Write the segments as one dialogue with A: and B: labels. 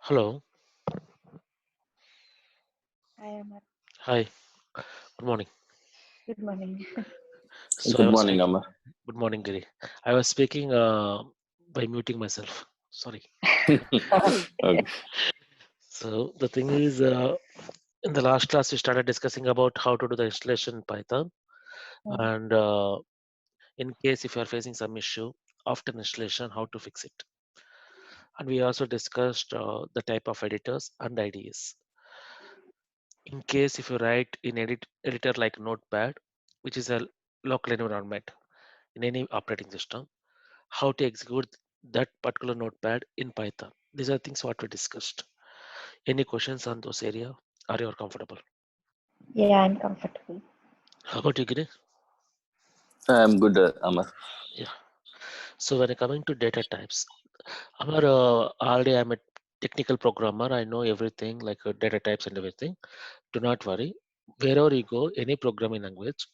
A: Hello.
B: I am at
A: Hi. Good morning.
B: good morning.
A: So I
C: Good
A: was
C: morning,
A: speaking.
C: Amar.
A: Good morning, Giri. I was speaking by muting myself. Sorry.
C: Okay.
A: So the thing is, in the last class, we started discussing about how to do the installation in Python,
B: Mm,
A: and in case if you are facing some issue after installation, how to fix it. And we also discussed the type of editors and IDEs. In case if you write in editor like Notepad, which is a local environment in any operating system, how to execute that particular notepad in Python. These are things what we discussed. Any questions on those area? Are you comfortable?
B: yeah, I'm comfortable.
A: How about you, Giri?
C: I'm good, Amar.
A: Yeah. So when I coming to data types, Amar, already I'm a technical programmer. I know everything like data types and everything. Do not worry. Wherever you go, any programming language,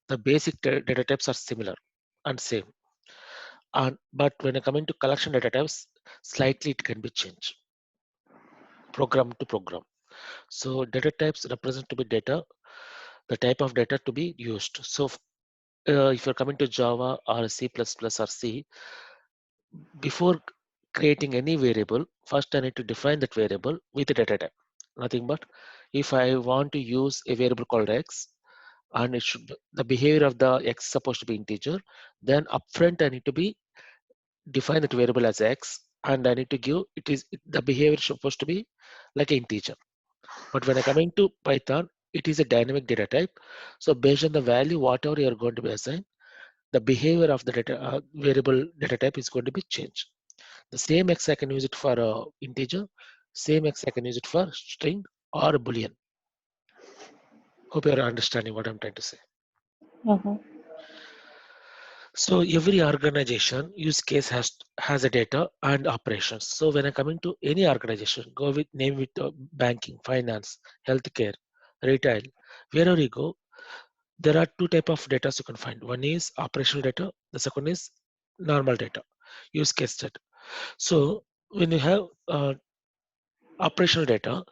A: the basic data types are similar and same. And but when I come into collection data types, slightly it can be changed program to program. So data types represent to be data, the type of data to be used. So if you're coming to Java or C++ or C, before creating any variable, first I need to define that variable with a data type. Nothing but if I want to use a variable called x and it should the behavior of the x is supposed to be integer, then upfront I need to be define that variable as x and I need to give the behavior is supposed to be like an integer. But when I come into Python, it is a dynamic data type. So based on the value, whatever you are going to be assigned, the behavior of the data variable data type is going to be changed. The same X I can use it for integer, same X I can use it for string or boolean. Hope you are understanding what I'm trying to say.
B: Mm-hmm.
A: So every organization use case has a data and operations. So when I come into any organization, go with name with banking, finance, healthcare, retail, wherever you go, there are two type of data you can find. One is operational data. The second is normal data, use case data. So when you have operational data,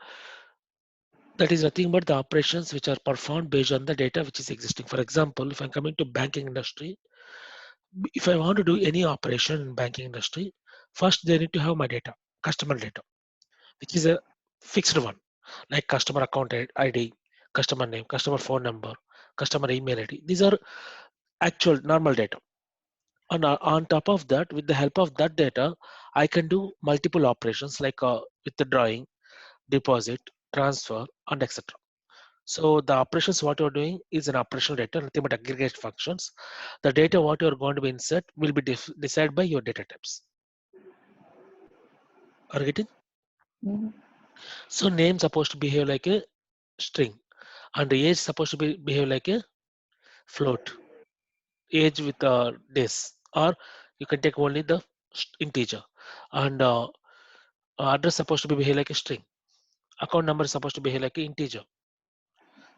A: that is nothing but the operations which are performed based on the data which is existing. For example, if I'm coming to banking industry, if I want to do any operation in banking industry, first they need to have my data, customer data, which is a fixed one, like customer account ID, customer name, customer phone number, customer email ID. These are actual normal data. And on top of that, with the help of that data, I can do multiple operations like withdrawing, deposit, transfer, and etc. So the operations what you're doing is an operational data, nothing but aggregate functions. The data what you're going to be insert will be decided by your data types. Are you getting?
B: Mm-hmm.
A: So name supposed to behave like a string, and the age supposed to behave like a float, age with days, or you can take only the integer, and address supposed to be behave like a string. Account number is supposed to behave like an integer.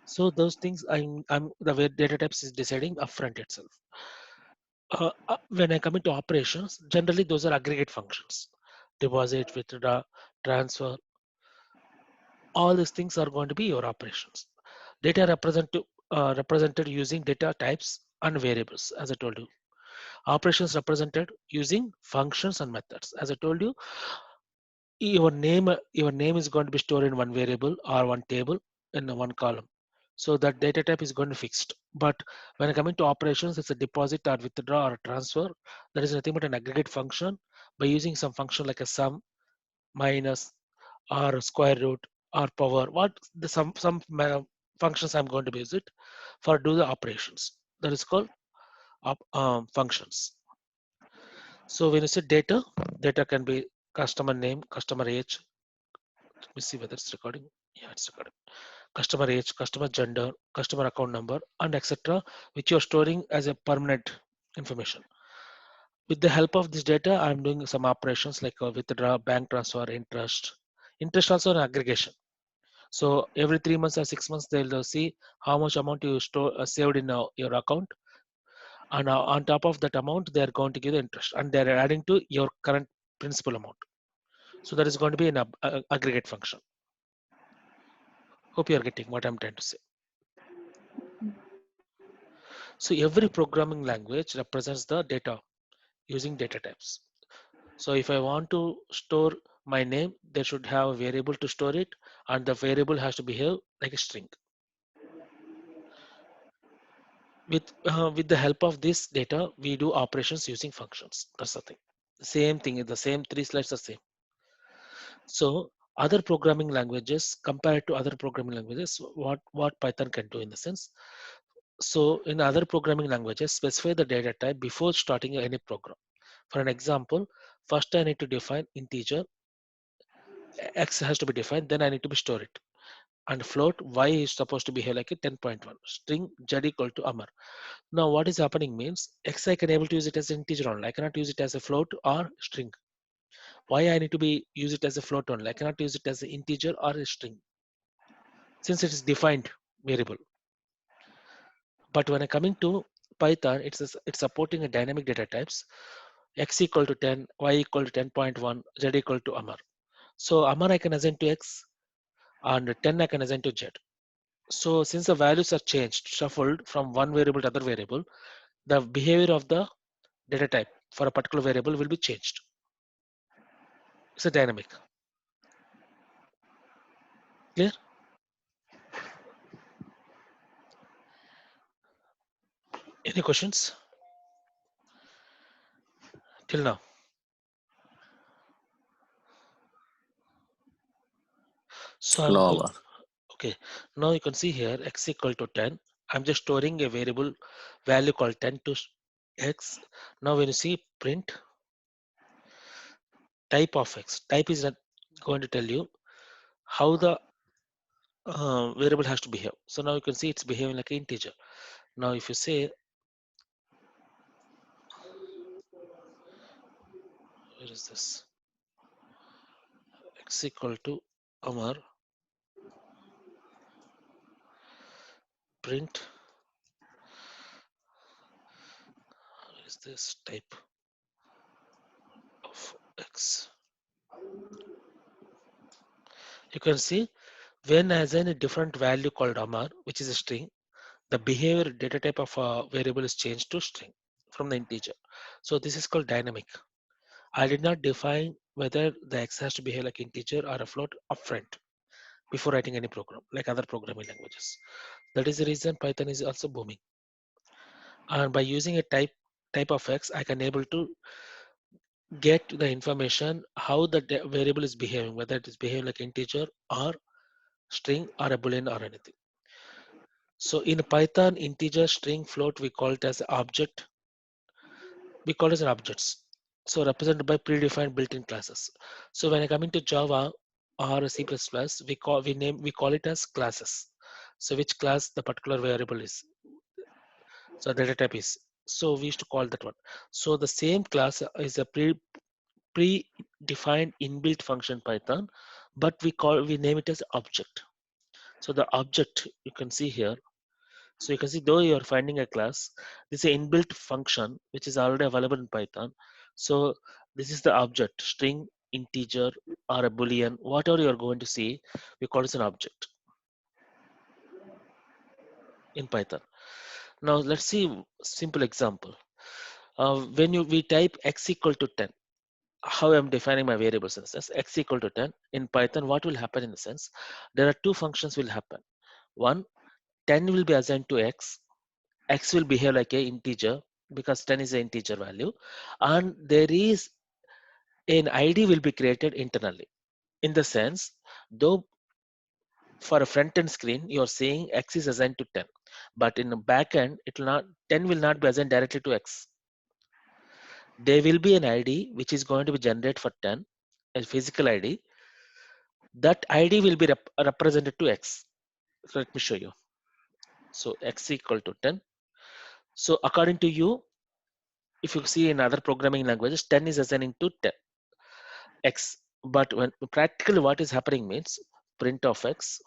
A: So those things I'm the way data types is deciding upfront itself. When I come into operations, generally those are aggregate functions. Deposit, withdraw, transfer, all these things are going to be your operations. Data represented using data types and variables, as I told you. Operations represented using functions and methods. As I told you, your name is going to be stored in one variable or one table in one column. So that data type is going to be fixed. But when I come into operations, it's a deposit or withdraw or a transfer. That is nothing but an aggregate function by using some function like a sum, minus, or square root or power. What the functions I'm going to use it for do the operations. That is called functions. So when you say data can be customer name, customer age. Let me see whether it's recording. Yeah, it's recording. Customer age, customer gender, customer account number, and etc., which you're storing as a permanent information. With the help of this data, I'm doing some operations like withdraw, bank transfer, interest. Interest also an aggregation. So every 3 months or 6 months, they'll see how much amount you saved in your account, and on top of that amount, they are going to give the interest, and they are adding to your current principal amount. So that is going to be an aggregate function. Hope you are getting what I'm trying to say. So every programming language represents the data using data types. So if I want to store my name, they should have a variable to store it, and the variable has to behave like a string. With the help of this data, we do operations using functions. That's the thing. Same thing. The same three slides are same. So other programming languages, compared to other programming languages, what Python can do in the sense. So in other programming languages, specify the data type before starting any program. For an example, first I need to define integer, x has to be defined, then I need to be store it. And float y is supposed to behave like a 10.1. String z equal to Amar. Now what is happening means x I can able to use it as an integer only. I cannot use it as a float or string. Why I need to be use it as a float only? I cannot use it as an integer or a string since it is defined variable. But when I coming to Python, it's supporting a dynamic data types x equal to 10, y equal to 10.1, z equal to Amar. So Amar I can assign to x and 10 I can assign to z. So since the values are changed, shuffled from one variable to other variable, the behavior of the data type for a particular variable will be changed. It's a dynamic. Clear? Any questions till now? So I'm
C: No,
A: going.
C: Amar.
A: Okay. Now you can see here x equal to 10. I'm just storing a variable value called 10 to x. Now when you see print type of x, type is not going to tell you how the variable has to behave. So now you can see it's behaving like an integer. Now if you say, where is this? X equal to Amar, print, where is this type of x? You can see when as a different value called Amar, which is a string, the behavior data type of a variable is changed to string from the integer. So this is called dynamic. I did not define whether the x has to behave like integer or a float upfront before writing any program like other programming languages. That is the reason Python is also booming. And by using a type of x, I can able to get the information how the variable is behaving, whether it is behaving like integer or string or a boolean or anything. So in Python, integer, string, float, we call it as object. We call it as objects. So represented by predefined built-in classes. So when I come into Java or C++, we call it as classes. So which class the particular variable is. So data type is. So we used to call that one. So the same class is a predefined inbuilt function Python, but we name it as object. So the object you can see here. So you can see though you are finding a class, this is an inbuilt function which is already available in Python. So this is the object, string, integer, or a boolean, whatever you are going to see, we call it an object in Python. Now let's see simple example. When we type x equal to 10, how I'm defining my variables in the sense x equal to 10 in Python, what will happen in the sense there are two functions will happen. One, 10 will be assigned to x will behave like a integer because 10 is an integer value, and there is an id will be created internally in the sense though for a front end screen you're saying x is assigned to 10, but in the back end it will not 10 will not be assigned directly to x. There will be an id which is going to be generated for 10, a physical id. That id will be represented to x. So let me show you. So x equal to 10. So according to you, if you see in other programming languages, 10 is assigning to 10, x. But when practically what is happening means print of x,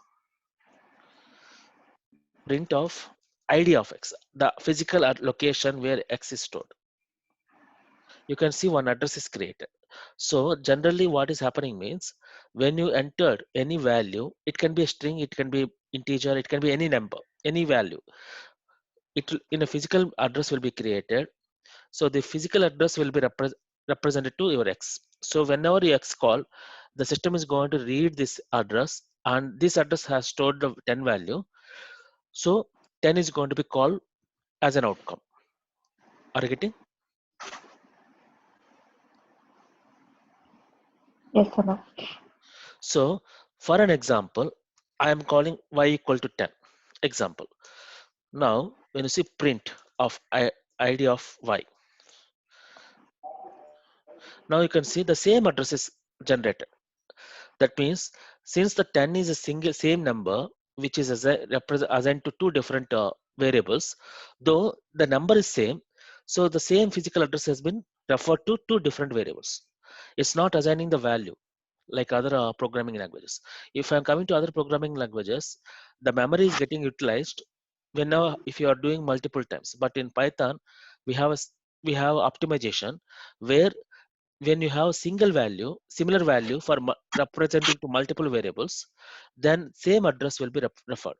A: print of id of x, the physical location where x is stored. You can see one address is created. So generally what is happening means when you entered any value, it can be a string, it can be integer, it can be any number, any value. In a physical address will be created. So the physical address will be represented to your X. So whenever you X call, the system is going to read this address, and this address has stored the 10 value. So 10 is going to be called as an outcome. Are you getting?
B: Yes, Amma.
A: So for an example, I am calling y equal to 10. Example. Now when you see print of id of y, now you can see the same address is generated. That means since the 10 is a single same number which is assigned to two different variables, though the number is same, so the same physical address has been referred to two different variables. It's not assigning the value like other programming languages. If I'm coming to other programming languages, the memory is getting utilized whenever if you are doing multiple times. But in Python, we have we have optimization where when you have single value, similar value for representing to multiple variables, then same address will be referred.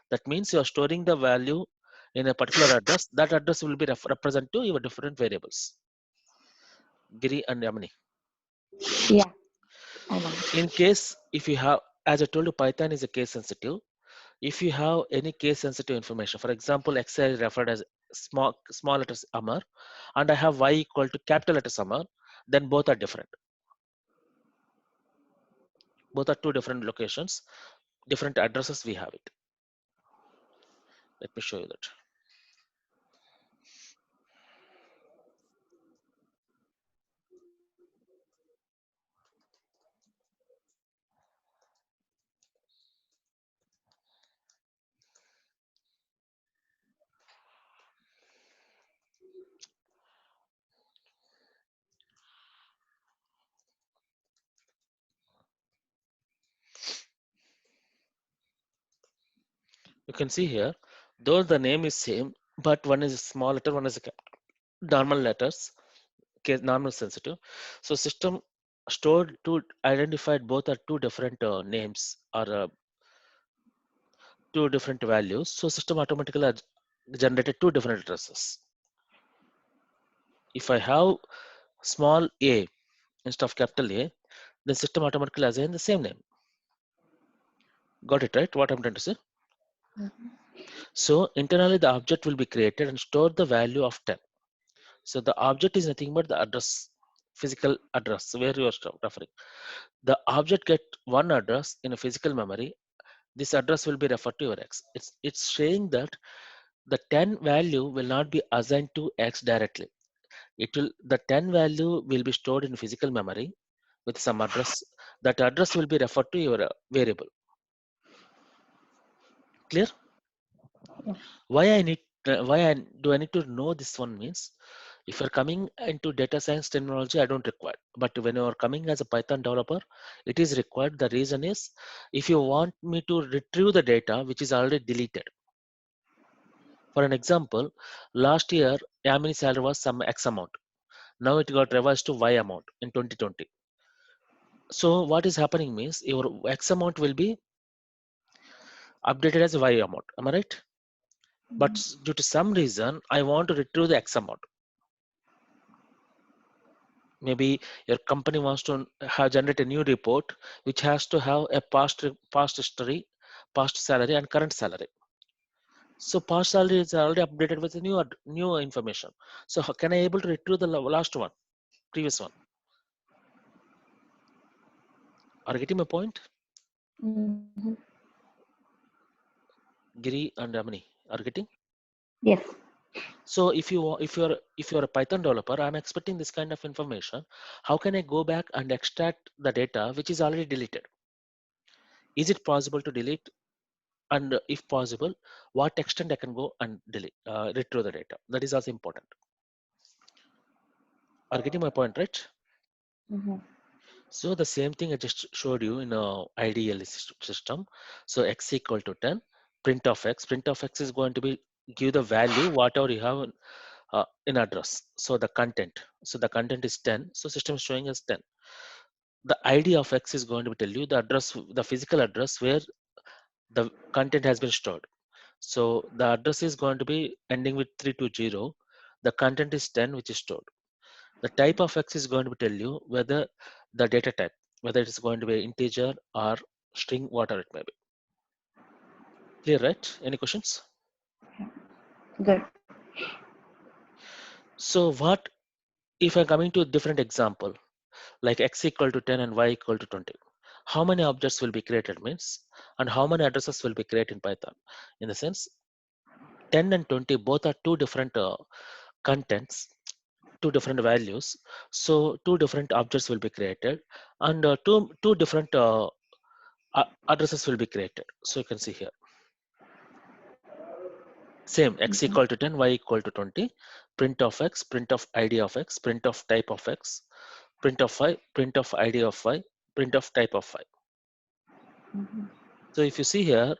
A: That means you are storing the value in a particular address. That address will be represent to your different variables. Giri and Yamini.
B: Yeah, I know.
A: In case if you have, as I told you, Python is a case sensitive. If you have any case sensitive information, for example, X is referred as small letters Amar, and I have Y equal to capital letters Amar, then both are different. Both are two different locations, different addresses we have it. Let me show you that. You can see here, though the name is same, but one is a small letter, one is a normal letters, case normal sensitive. So system stored to identified both are two different names or two different values. So system automatically generated two different addresses. If I have small a instead of capital A, the system automatically assign the same name. Got it right? What I'm trying to say.
B: Mhm.
A: So internally the object will be created and store the value of 10. So the object is nothing but the address, physical address where you are referring. The object get one address in a physical memory. This address will be referred to your X. It's saying that the 10 value will not be assigned to X directly. The 10 value will be stored in physical memory with some address. That address will be referred to your variable. Clear?
B: Yeah.
A: Do I need to know this one means if you're coming into data science terminology, I don't require. But when you are coming as a Python developer, it is required. The reason is if you want me to retrieve the data which is already deleted. For an example, last year Yamini salary was some X amount. Now it got revised to Y amount in 2020. So what is happening means your X amount will be updated as Y amount. Am I right? But due to some reason, I want to retrieve the X amount. Maybe your company wants to have generate a new report which has to have a past history, past salary and current salary. So past salary is already updated with the new information. So how can I able to retrieve the last one, previous one? Are you getting my point?
B: Mhm.
A: Giri and Ramani, are you getting?
B: Yes.
A: So if you're a Python developer, I'm expecting this kind of information. How can I go back and extract the data which is already deleted? Is it possible to delete? And if possible, what extent I can go and delete, retrieve the data? That is also important. Are you getting my point, right?
B: Mhm.
A: So the same thing I just showed you in a IDL system. So x equal to 10, print of x. Print of x is going to be give the value whatever you have in address. So the content. So the content is 10. So system is showing us 10. The ID of X is going to tell you the address, the physical address where the content has been stored. So the address is going to be ending with 320. The content is 10, which is stored. The type of X is going to tell you whether the data type, whether it is going to be integer or string, whatever it may be. Clear, right? Any questions?
B: Good.
A: So what if I'm coming to a different example, like X equal to 10 and Y equal to 20? How many objects will be created means, and how many addresses will be created in Python? In the sense, 10 and 20 both are two different contents, two different values. So two different objects will be created, and two different addresses will be created. So you can see here, same X equal to 10, Y equal to 20, print of X, print of ID of X, print of type of X, print of Y, print of ID of Y, print of type of Y.
B: Mhm.
A: So if you see here,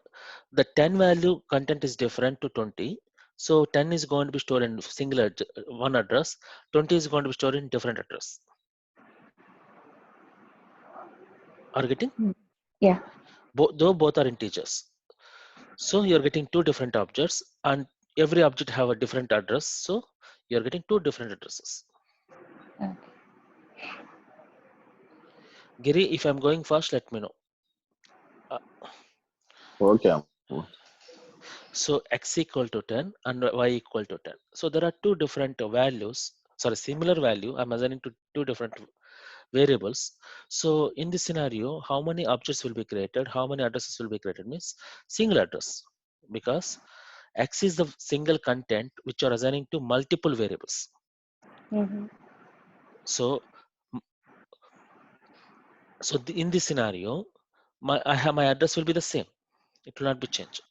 A: the 10 value content is different to 20. So 10 is going to be stored in single one address, 20 is going to be stored in different address. Are you getting?
B: Yeah.
A: Though both are integers. So you're getting two different objects, and every object have a different address. So you're getting two different addresses.
B: Okay.
A: Giri, if I'm going fast, let me know.
C: Okay.
A: So X equal to 10 and Y equal to 10. So there are two different values, sorry, similar value. I'm assigning to two different variables. So in this scenario, how many objects will be created? How many addresses will be created means single address, because X is the single content which are assigning to multiple variables.
B: Mm-hmm.
A: So, in this scenario, my address will be the same. It will not be changed.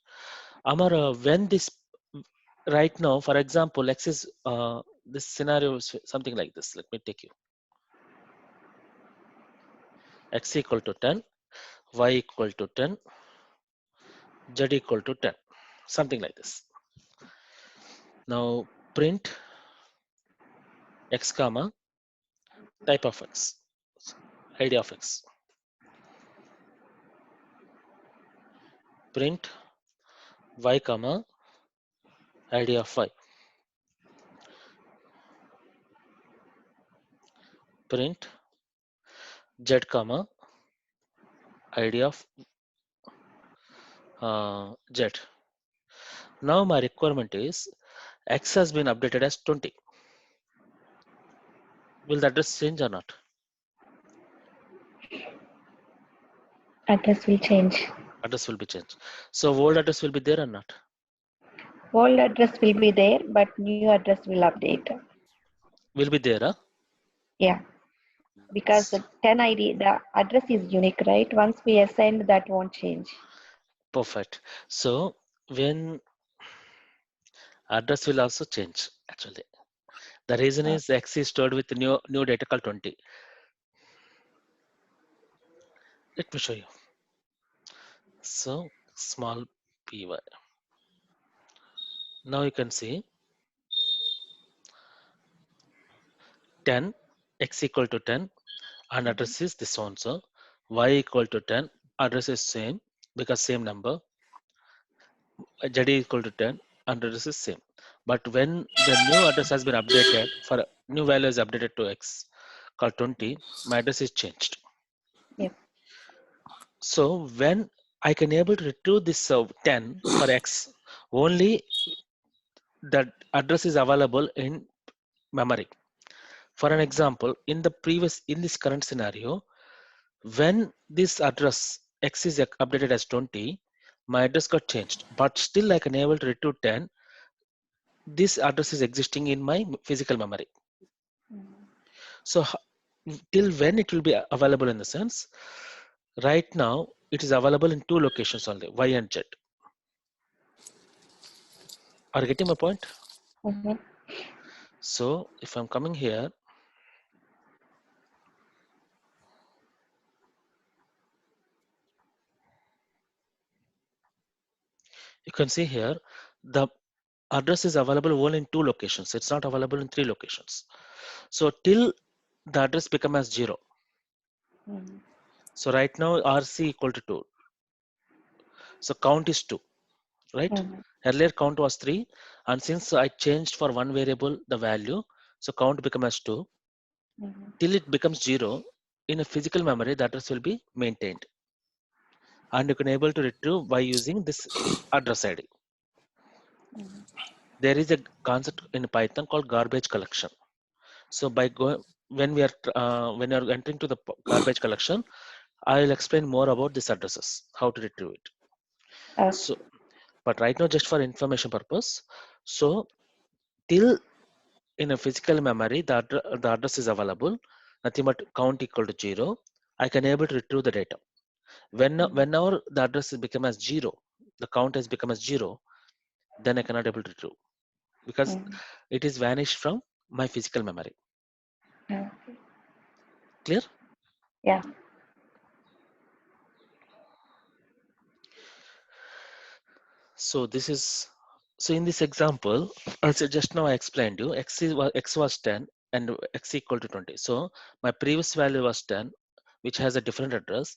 A: Amar, when this right now, for example, X is this scenario is something like this. Let me take you. X equal to 10, Y equal to 10, Z equal to 10, something like this. Now print X comma type of X, ID of X. Print Y comma ID of Y. Print Z comma ID of Z. Now my requirement is X has been updated as 20. Will the address change or not?
B: Address will change.
A: Address will be changed. So old address will be there or not?
B: Old address will be there, but new address will update.
A: Will be there, huh?
B: Yeah. Because the 10 ID, the address is unique, right? Once we assign, that won't change.
A: Perfect. So when address will also change actually. The reason is X is stored with new data called 20. Let me show you. So small py. Now you can see 10, X equal to 10, and address is this one. So Y equal to 10, address is same because same number. Z equal to 10, and address is same. But when the new address has been updated, for new value is updated to X called 20, my address is changed.
B: Yep.
A: So when I can able to retrieve this 10 for X, only that address is available in memory. For an example, in this current scenario, when this address X is updated as 20, my address got changed, but still I can able to retrieve 10. This address is existing in my physical memory. So till when it will be available in the sense, right now it is available in two locations only, Y and Z. Are you getting my point?
B: Mm-hmm.
A: So if I'm coming here, you can see here the address is available only in 2 locations. It's not available in 3 locations. So till the address become as 0.
B: Mhm.
A: So right now RC equal to 2. So count is 2, right?
B: Mhm.
A: Earlier count was 3, and since I changed for one variable the value, so count become as 2.
B: Mhm.
A: Till it becomes 0, in a physical memory, the address will be maintained. And you can able to retrieve by using this address ID.
B: Mhm.
A: There is a concept in Python called garbage collection. So by going when we are entering to the garbage collection, I'll explain more about these addresses, how to retrieve it.
B: Okay.
A: So, but right now, just for information purpose, so till in a physical memory, the address is available, nothing but count equal to 0. I can able to retrieve the data. Whenever the address has become as 0, the count has become as 0, then I cannot able to retrieve because
B: Mhm.
A: it is vanished from my physical memory.
B: Okay.
A: Clear?
B: Yeah.
A: So this is so in this example, also just now I explained you x was 10 and x equal to 20. So my previous value was 10, which has a different address,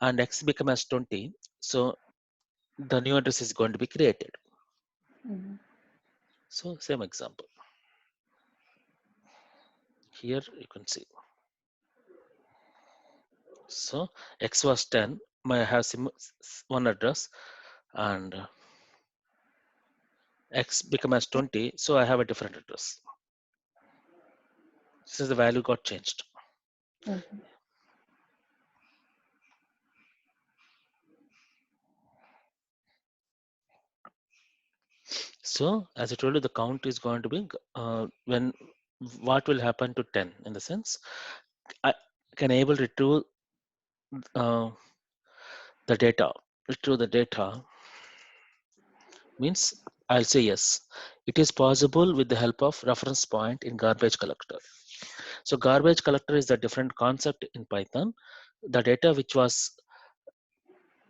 A: and x become as 20. So the new address is going to be created.
B: Mhm.
A: So same example. Here you can see. So x was 10, my has one address, and x become as 20. So I have a different address. Since the value got changed.
B: Mhm.
A: So as I told you, the count is going to be when what will happen to 10 in the sense I can able to retrieve uh, the data. Retrieve the data means I'll say yes. It is possible with the help of reference point in garbage collector. So garbage collector is a different concept in Python. The data which was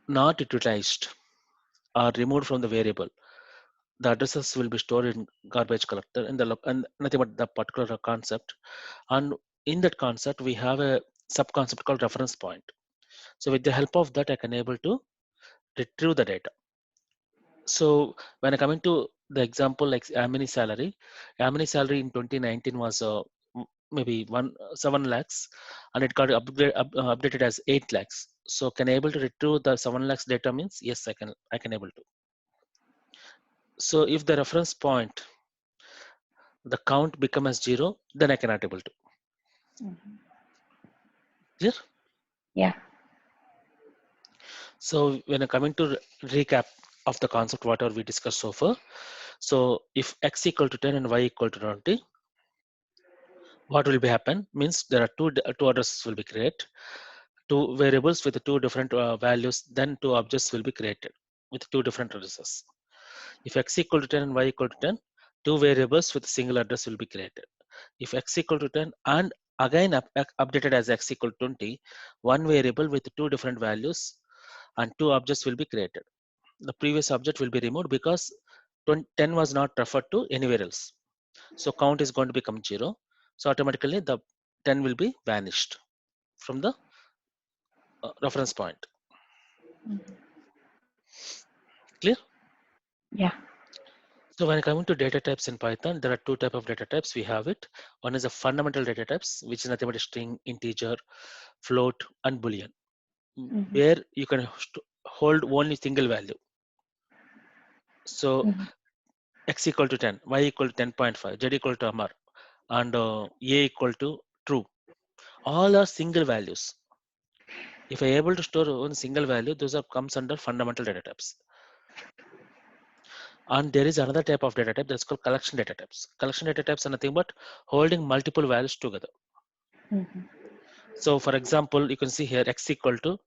A: not utilized or removed from the variable, the addresses will be stored in garbage collector in the and nothing but the particular concept. And in that concept we have a sub concept called reference point. So with the help of that I can able to retrieve the data. So when I coming to the example like Amini salary in 2019 was maybe 7 lakhs, and it got updated as 8 lakhs. So can I able to retrieve the 7 lakhs data means yes, I can able to. So if the reference point the count become as 0, then I cannot able to.
B: Mhm.
A: Clear?
B: Yeah.
A: So when I coming to recap of the concept whatever we discussed so far. So if x equal to 10 and y equal to 20, what will be happen means there are two addresses will be created, two variables with two different values, then two objects will be created with two different addresses. If x equal to 10 and y equal to 10, two variables with a single address will be created. If x equal to 10 and again updated as x equal to 20, one variable with two different values and two objects will be created. The previous object will be removed because 10 was not referred to anywhere else. So count is going to become 0. So automatically the 10 will be vanished from the reference point.
B: Mhm.
A: Clear?
B: Yeah.
A: So when coming to data types in Python, there are two type of data types. We have it. One is a fundamental data types, which is nothing but a string, integer, float, and boolean,
B: Mhm.
A: where you can hold only single value. So
B: Mhm.
A: x equal to 10, y equal to 10.5, z equal to amar, and a equal to true. All are single values. If I able to store one single value, those are comes under fundamental data types. And there is another type of data type that's called collection data types. Collection data types are nothing but holding multiple values together.
B: Mhm.
A: So for example, you can see here x equal to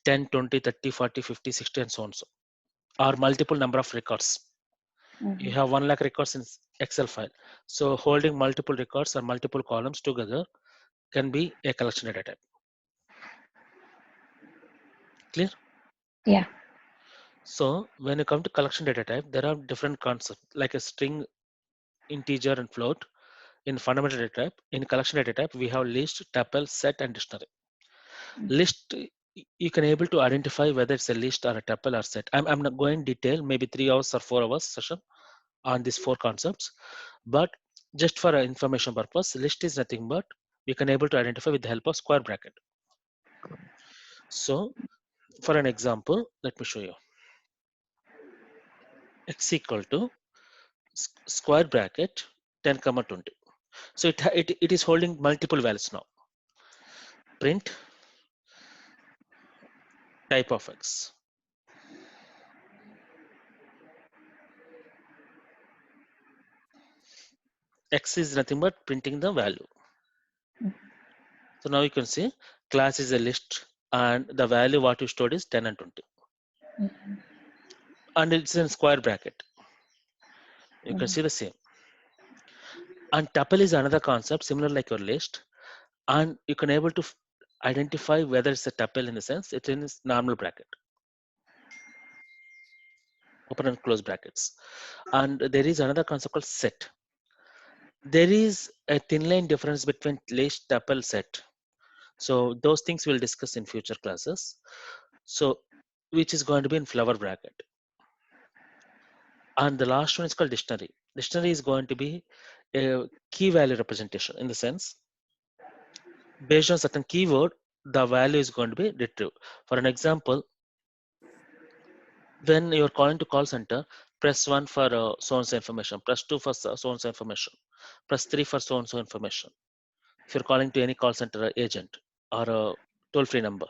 A: 10, 20, 30, 40, 50, 60, and so on. So, or multiple number of records. You
B: Mhm.
A: have 1 lakh records in Excel file. So holding multiple records or multiple columns together can be a collection data type. Clear?
B: Yeah.
A: So when you come to collection data type, there are different concepts like a string, integer, and float. In fundamental data type, in collection data type, we have list, tuple, set, and dictionary. List, you can able to identify whether it's a list or a tuple or set. I'm not going detail, maybe 3 hours or 4 hours session on these 4 concepts, but just for information purpose, list is nothing but you can able to identify with the help of square bracket. So for an example, let me show you. X equal to square bracket 10 comma 20. So it is holding multiple values now. Print type of X. X is nothing but printing the value. So now you can see class is a list and the value what you stored is 10 and 20. And it's in square bracket. You can see the same. And tuple is another concept similar like your list. And you can able to identify whether it's a tuple in the sense it's in its normal bracket. Open and close brackets. And there is another concept called set. There is a thin line difference between list, tuple, set. So those things we'll discuss in future classes. So which is going to be in flower bracket. And the last one is called dictionary. Dictionary is going to be a key value representation in the sense based on certain keyword, the value is going to be retrieved. For an example, when you're calling to call center, press 1 for so-and-so information, press 2 for so-and-so information, press 3 for so-and-so information. If you're calling to any call center agent or a toll-free number.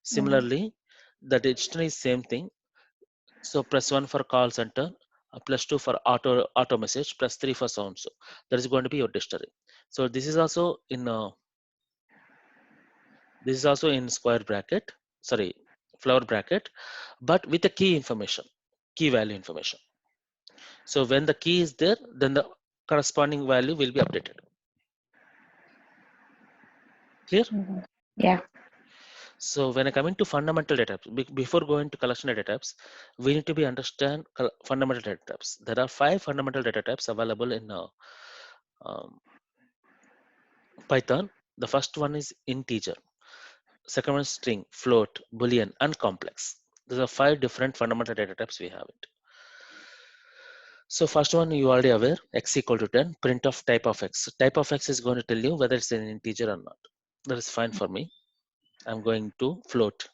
A: Similarly, the dictionary is same thing. So press 1 for call center, plus 2 for auto message, press 3 for so-and-so. That is going to be your dictionary. So this is also in square bracket, sorry, flower bracket, but with the key information, key value information. So when the key is there, then the corresponding value will be updated. Clear?
B: Yeah.
A: So when I come into fundamental data types, before going to collection data types, we need to be understand fundamental data types. There are 5 fundamental data types available in um, Python. The first one is integer. Second one is string, float, boolean, and complex. These are 5 different fundamental data types we have it. So first one you already aware, x equal to 10, print of type of x. Type of x is going to tell you whether it's an integer or not. That is fine for me. I'm going to float.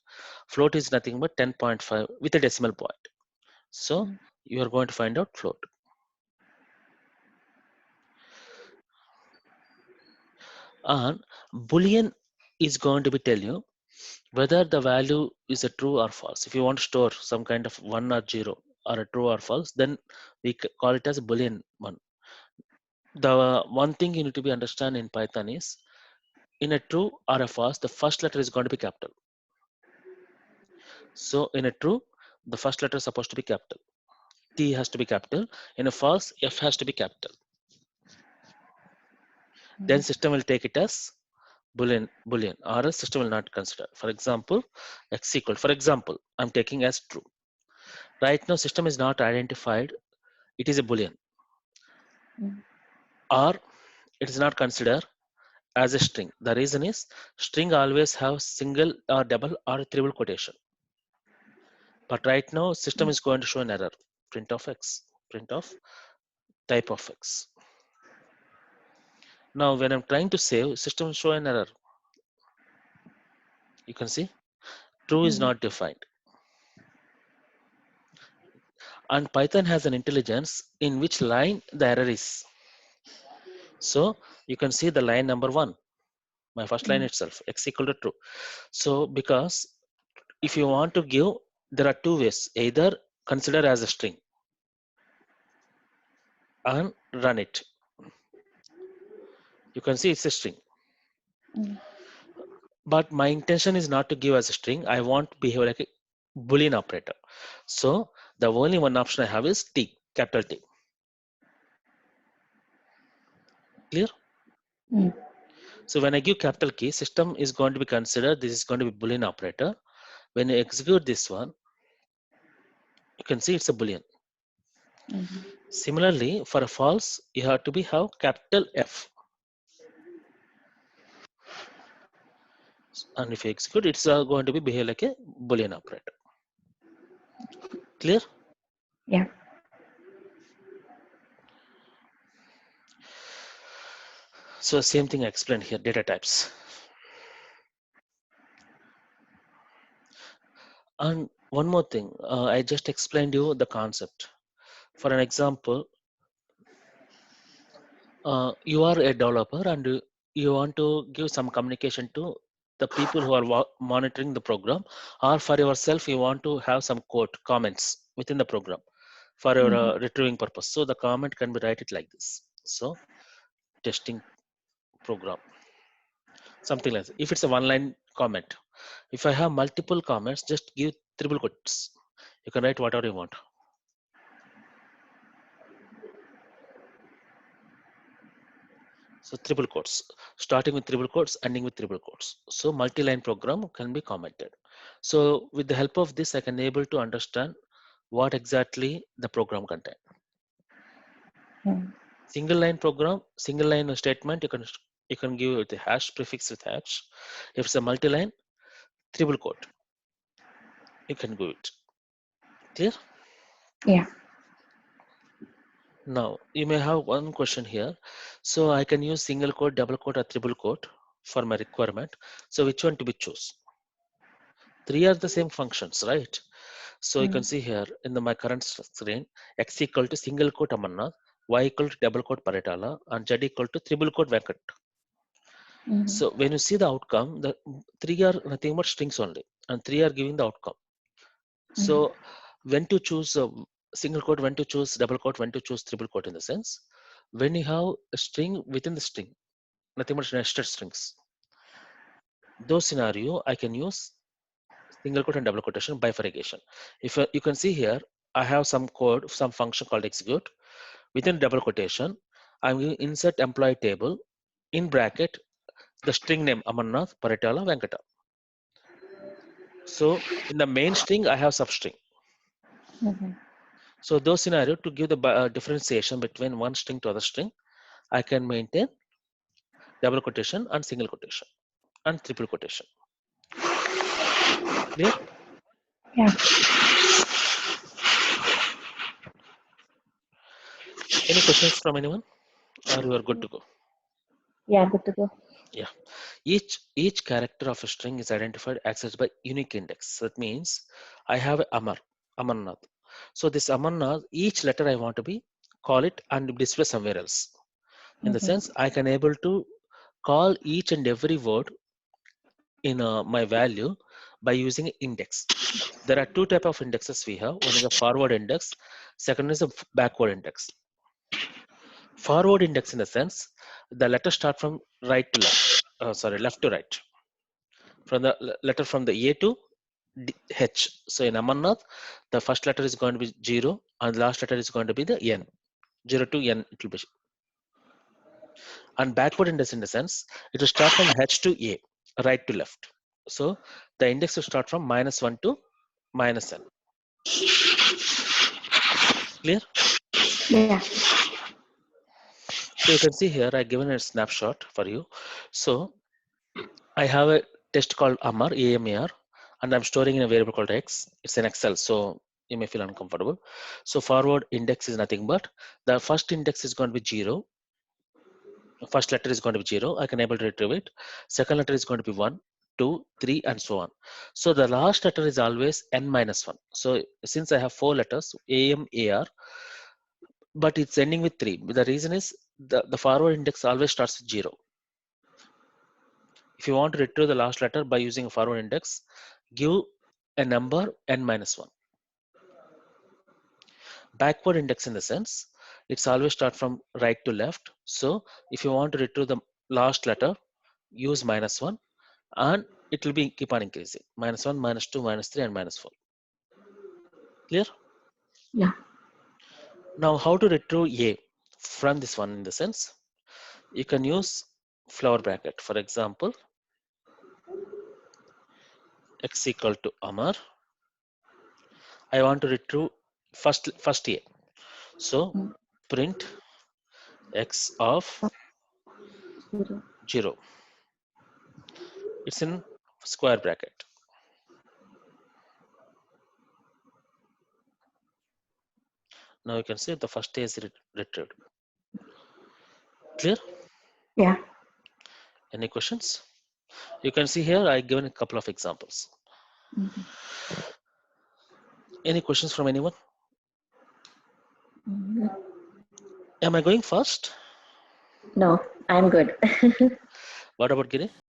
A: Float is nothing but 10.5 with a decimal point. So you are going to find out float. And boolean is going to be tell you whether the value is a true or false. If you want to store some kind of 1 or 0 or a true or false, then we call it as boolean one. The one thing you need to be understand in Python is in a true or a false, the first letter is going to be capital. So in a true, the first letter is supposed to be capital. T has to be capital. In a false, F has to be capital. Then system will take it as boolean, or else system will not consider. For example, x equal. For example, I'm taking as true. Right now, system is not identified. It is a boolean, or it is not considered as a string. The reason is string always have single or double or triple quotation. But right now, system is going to show an error. Print of x, print of type of x. Now, when I'm trying to save, system will show an error. You can see true is not defined. And Python has an intelligence in which line the error is. So you can see the line number 1, my first line itself, x equal to true. So because if you want to give, there are 2 ways, either consider as a string and run it. You can see it's a string. But my intention is not to give as a string. I want to behave like a Boolean operator. So the only one option I have is T, capital T. Clear? So when I give capital key, system is going to be considered, this is going to be Boolean operator. When you execute this one, You can see it's a boolean.
B: Mhm.
A: Similarly, for a false, you have to have capital F. And if you execute, it's going to be behave like a boolean operator. Clear?
B: Yeah.
A: So same thing I explained here, data types. And one more thing, I just explained you the concept. For an example, you are a developer and you want to give some communication to the people who are monitoring the program, or for yourself you want to have some quote comments within the program for your retrieving purpose. So the comment can be write it like this. So testing program, something like that. If it's a one line comment, if I have multiple comments, just give triple quotes. You can write whatever you want. So triple quotes, starting with triple quotes, ending with triple quotes. So multi-line program can be commented. So with the help of this, I can able to understand what exactly the program contain.
B: Mm.
A: Single line program, single line statement, you can give it the hash prefix with hash. If it's a multi-line, triple quote, you can do it. Clear?
B: Yeah.
A: Now you may have one question here. So I can use single quote, double quote, or triple quote for my requirement. So which one to be choose? Three are the same functions, right? So you can see here in my current screen, x equal to single quote Amarnath, y equal to double quote Paritala, and z equal to triple quote Venkat.
B: Mhm.
A: So when you see the outcome, the three are nothing but strings only, and three are giving the outcome. So when to choose single quote, when to choose double quote, when to choose triple quote, in the sense, when you have a string within the string, nothing but nested strings. Those scenario I can use single quote and double quotation bifurcation. If you can see here, I have some code, some function called execute. Within double quotation, I'm going to insert employee table in bracket the string name Amarnath, Paritala, Venkata. So in the main string, I have substring.
B: Mhm.
A: So those scenario to give the differentiation between one string to other string, I can maintain double quotation and single quotation and triple quotation. Clear?
B: Yeah.
A: Any questions from anyone, or you are good to go?
B: Yeah. Good to go.
A: Yeah. Each character of a string is identified accessed by unique index. That means I have Amarnath. So this Amarnath, each letter I want to be call it and display somewhere else. In the sense, I can able to call each and every word in my value by using index. There are two type of indexes we have. One is a forward index. Second is a backward index. Forward index in the sense, the letters start from right to left. Left to right. From the letter from the A to H. So in Amarnath, the first letter is going to be 0 and the last letter is going to be the N. 0 to N it will be. And backward index in the sense, it will start from H to A, right to left. So the index will start from -1 to -N. Clear?
B: Yeah.
A: So you can see here, I given a snapshot for you. So I have a test called AMAR, AMAR, and I'm storing in a variable called X. It's an Excel, so you may feel uncomfortable. So forward index is nothing but the first index is going to be 0. First letter is going to be 0. I can able to retrieve it. Second letter is going to be 1, 2, 3, and so on. So the last letter is always N minus 1. So since I have 4 letters, AM, AR, but it's ending with 3. The reason is the forward index always starts with 0. If you want to retrieve the last letter by using a forward index, give a number N minus 1. Backward index in the sense, it's always start from right to left. So if you want to retrieve the last letter, use -1 and it will be keep on increasing. -1, -2, -3, and -4. Clear?
B: Yeah.
A: Now how to retrieve A from this one in the sense, you can use flower bracket. For example, x equal to Amar. I want to retrieve first A. So print x of 0. It's in square bracket. Now you can see the first A is retrieved. Clear?
D: Yeah.
A: Any questions? You can see here I given a couple of examples. Any questions from anyone? Am I going fast?
D: No, I'm good.
A: What about Giri?